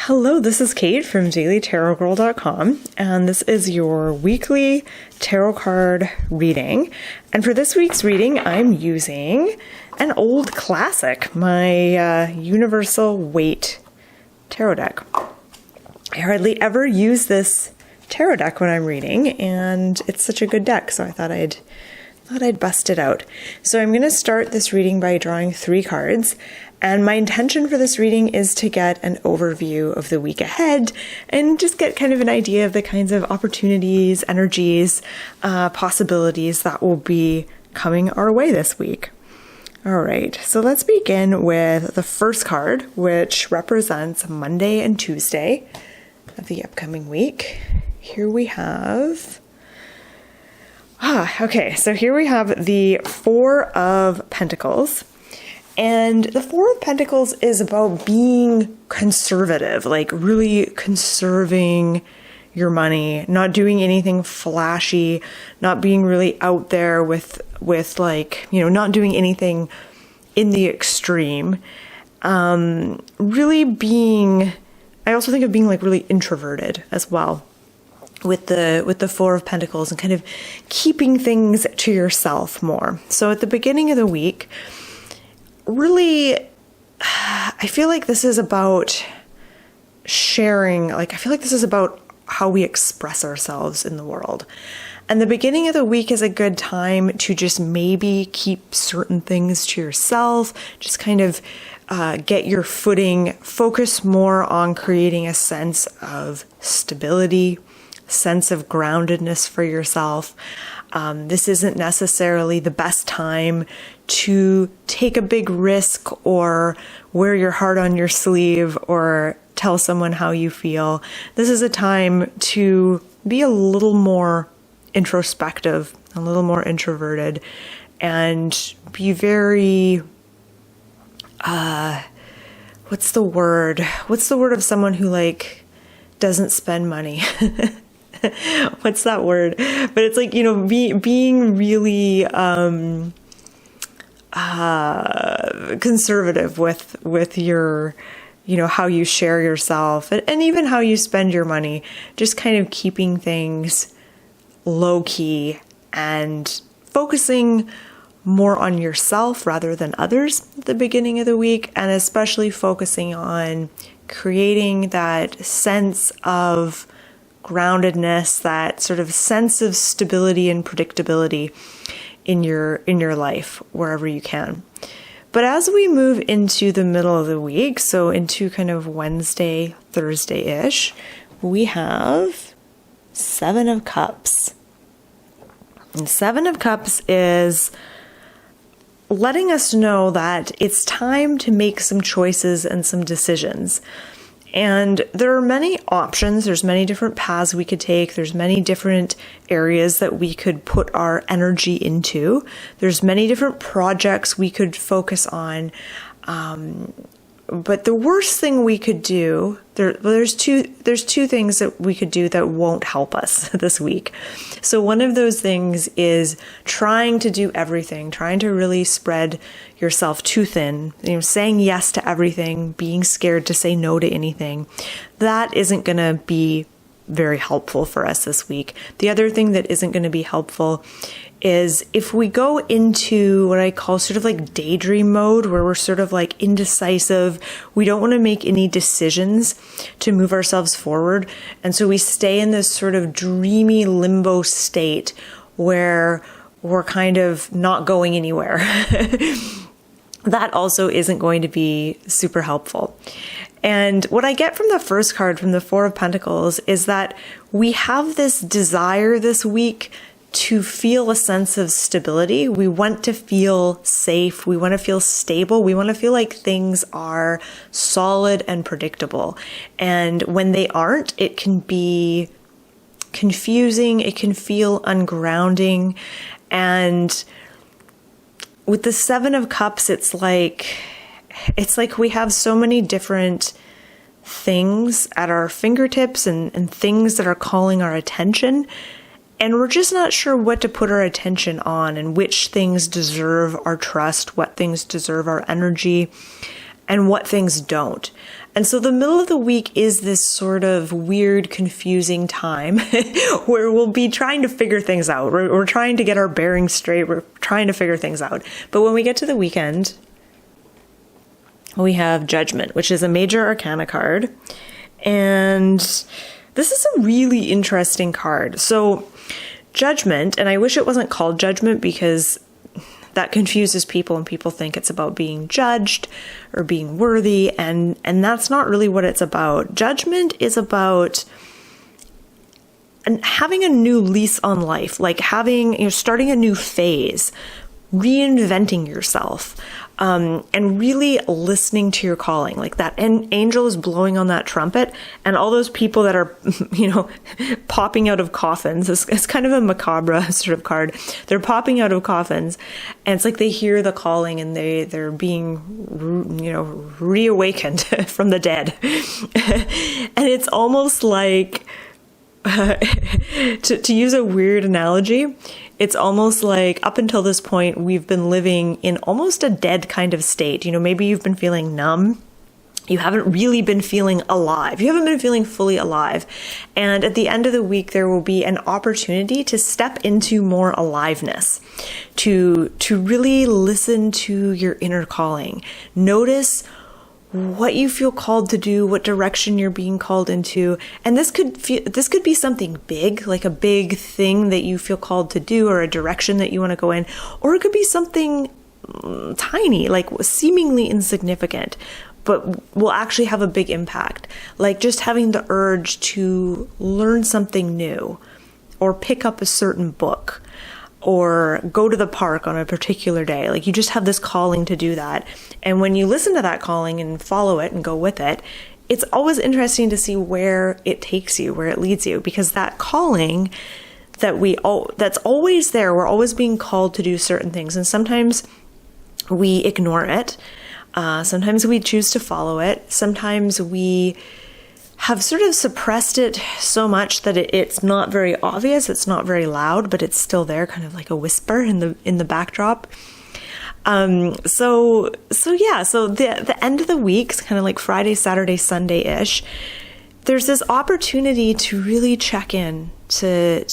Hello, this is Kate from dailytarotgirl.com, and this is your weekly tarot card reading. And for this week's reading, I'm using an old classic, my Universal Waite tarot deck. I hardly ever use this tarot deck when I'm reading, and it's such a good deck, so I thought I'd bust it out. So I'm going to start this reading by drawing 3 cards. And my intention for this reading is to get an overview of the week ahead and just get kind of an idea of the kinds of opportunities, energies, possibilities that will be coming our way this week. All right, so let's begin with the first card, which represents Monday and Tuesday of the upcoming week. Here we have... so here we have the 4 of Pentacles. And the 4 of Pentacles is about being conservative, like really conserving your money, not doing anything flashy, not being really out there with like, not doing anything in the extreme. Really being, I also think of being like really introverted as well with the 4 of Pentacles and kind of keeping things to yourself more. So at the beginning of the week, really, I feel like this is about sharing, I feel like this is about how we express ourselves in the world. And the beginning of the week is a good time to just maybe keep certain things to yourself, just kind of get your footing, focus more on creating a sense of stability, sense of groundedness for yourself. This isn't necessarily the best time to take a big risk or wear your heart on your sleeve or tell someone how you feel. This is a time to be a little more introspective, a little more introverted, and be very, what's the word? What's the word of someone who doesn't spend money? What's that word? But it's being really conservative with your, how you share yourself and even how you spend your money. Just kind of keeping things low key and focusing more on yourself rather than others at the beginning of the week, and especially focusing on creating that sense of groundedness, that sort of sense of stability and predictability in your life wherever you can. But as we move into the middle of the week, so into kind of Wednesday, Thursday-ish, we have 7 of Cups. And 7 of Cups is letting us know that it's time to make some choices and some decisions. And there are many options. There's many different paths we could take. There's many different areas that we could put our energy into. There's many different projects we could focus on. But the worst thing we could do, there's two things that we could do that won't help us this week. So one of those things is trying to do everything, trying to really spread yourself too thin, saying yes to everything, being scared to say no to anything. That isn't going to be very helpful for us this week. The other thing that isn't going to be helpful is if we go into what I call sort of like daydream mode, where we're sort of like indecisive, we don't want to make any decisions to move ourselves forward. And so we stay in this sort of dreamy limbo state where we're kind of not going anywhere. That also isn't going to be super helpful. And what I get from the first card, from the 4 of Pentacles, is that we have this desire this week to feel a sense of stability. We want to feel safe. We want to feel stable. We want to feel like things are solid and predictable. And when they aren't, it can be confusing. It can feel ungrounding. And with the 7 of Cups, it's like we have so many different things at our fingertips and things that are calling our attention. And we're just not sure what to put our attention on and which things deserve our trust, what things deserve our energy. and what things don't. And so the middle of the week is this sort of weird, confusing time where we'll be trying to figure things out. We're trying to get our bearings straight. We're trying to figure things out. But when we get to the weekend, we have Judgment, which is a major arcana card. And this is a really interesting card. So Judgment, and I wish it wasn't called Judgment because that confuses people and people think it's about being judged or being worthy. And that's not really what it's about. Judgment is about having a new lease on life, like starting a new phase, reinventing yourself, and really listening to your calling. Like that angel is blowing on that trumpet, and all those people that are, popping out of coffins. It's kind of a macabre sort of card. They're popping out of coffins, and it's like they hear the calling and they're being, reawakened from the dead. And it's almost like, to use a weird analogy, it's almost like up until this point, we've been living in almost a dead kind of state. Maybe you've been feeling numb. You haven't really been feeling alive. You haven't been feeling fully alive. And at the end of the week, there will be an opportunity to step into more aliveness, to really listen to your inner calling. Notice what you feel called to do, what direction you're being called into. And this could be something big, like a big thing that you feel called to do, or a direction that you want to go in, or it could be something tiny, like seemingly insignificant, but will actually have a big impact. Like just having the urge to learn something new, or pick up a certain book, or go to the park on a particular day. Like you just have this calling to do that. And when you listen to that calling and follow it and go with it, it's always interesting to see where it takes you, where it leads you, because that calling that's always there. We're always being called to do certain things. And sometimes we ignore it. Sometimes we choose to follow it. Sometimes we have sort of suppressed it so much that it's not very obvious, it's not very loud, but it's still there, kind of like a whisper in the backdrop. So the end of the week, kind of like Friday, Saturday, Sunday-ish, there's this opportunity to really check in, to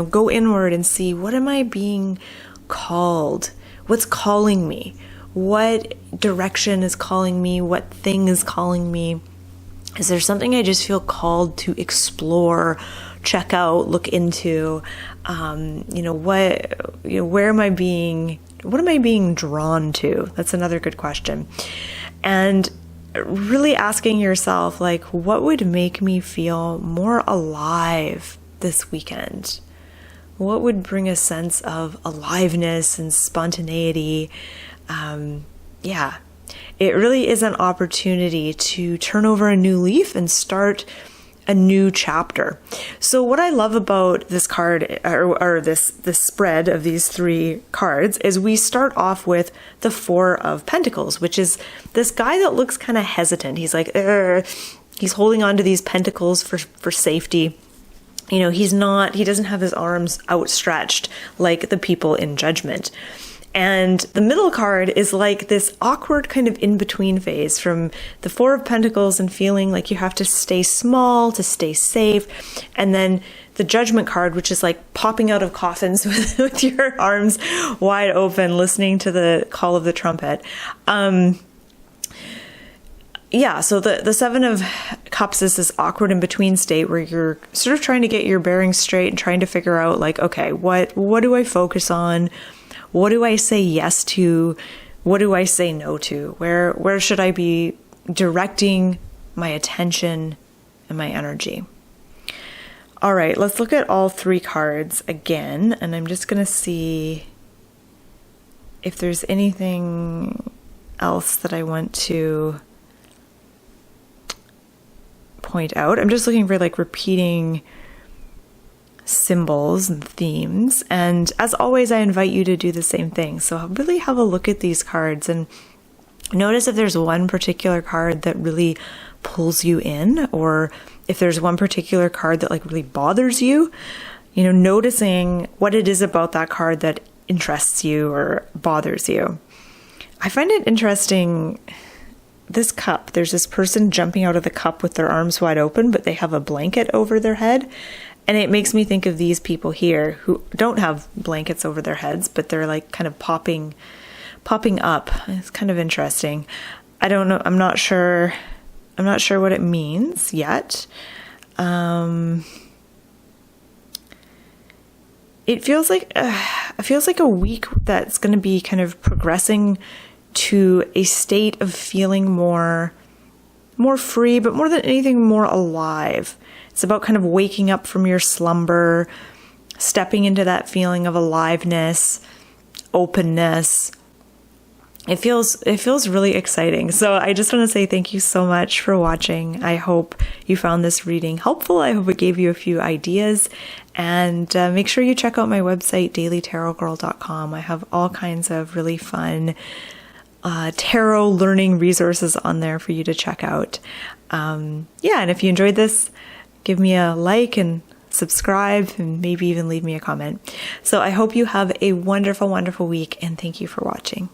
go inward and see, what am I being called? What's calling me? What direction is calling me? What thing is calling me? Is there something I just feel called to explore, check out, look into? What am I being drawn to? That's another good question. And really asking yourself, like, what would make me feel more alive this weekend? What would bring a sense of aliveness and spontaneity? It really is an opportunity to turn over a new leaf and start a new chapter. So what I love about this card, or this spread of these three cards, is we start off with the Four of Pentacles, which is this guy that looks kind of hesitant. He's like, he's holding on to these pentacles for safety. He doesn't have his arms outstretched like the people in Judgment. And the middle card is like this awkward kind of in-between phase from the Four of Pentacles and feeling like you have to stay small to stay safe. And then the Judgment card, which is like popping out of coffins with your arms wide open, listening to the call of the trumpet. So the Seven of Cups is this awkward in-between state where you're sort of trying to get your bearings straight and trying to figure out, like, okay, what do I focus on? What do I say yes to? What do I say no to? Where should I be directing my attention and my energy? All right, let's look at all three cards again, and I'm just going to see if there's anything else that I want to point out. I'm just looking for like repeating symbols and themes. And as always, I invite you to do the same thing. So really have a look at these cards and notice if there's one particular card that really pulls you in, or if there's one particular card that like really bothers you, noticing what it is about that card that interests you or bothers you. I find it interesting this cup, there's this person jumping out of the cup with their arms wide open, but they have a blanket over their head. And it makes me think of these people here who don't have blankets over their heads, but they're like kind of popping up. It's kind of interesting. I don't know. I'm not sure what it means yet. It feels like a week that's going to be kind of progressing to a state of feeling more free, but more than anything, more alive. It's about kind of waking up from your slumber, stepping into that feeling of aliveness, openness. It feels really exciting. So I just want to say thank you so much for watching. I hope you found this reading helpful. I hope it gave you a few ideas. And make sure you check out my website, dailytarotgirl.com. I have all kinds of really fun tarot learning resources on there for you to check out. And if you enjoyed this, give me a like and subscribe and maybe even leave me a comment. So I hope you have a wonderful, wonderful week, and thank you for watching.